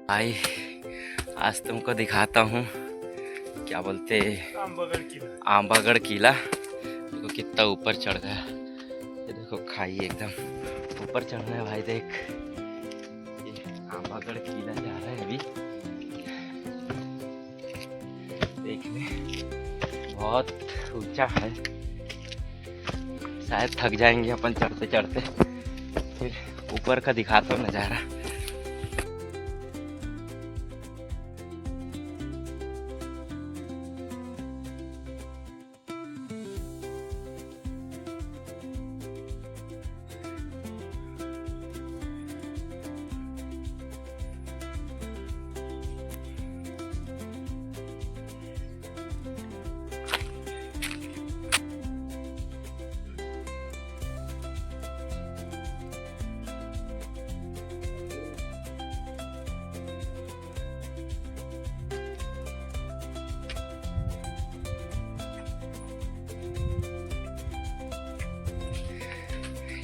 भाई आज तुमको दिखाता हूँ क्या बोलते आमबागढ़ किला। देखो कितना ऊपर चढ़ गया। ये देखो खाई एकदम ऊपर चढ़ना है भाई। देख ये आमबागढ़ किला जा रहा है अभी देखने। बहुत ऊंचा है, शायद थक जाएंगे अपन चढ़ते चढ़ते। फिर ऊपर का दिखाता हूँ नज़ारा।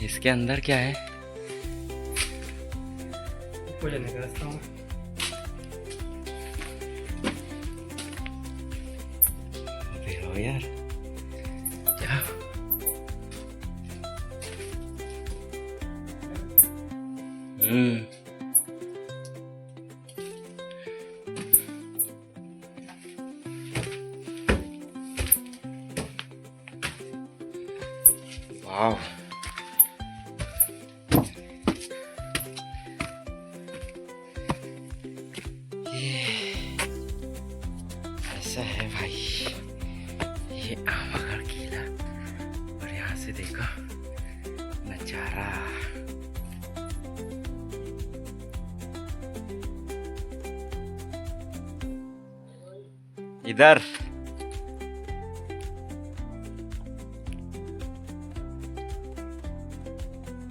इसके अंदर क्या है? ऊपर जाने का रास्ता है। अबे यार क्या वाह। ऐसा है भाई ये आमबागढ़ किला। और यहाँ से देखो नजारा। इधर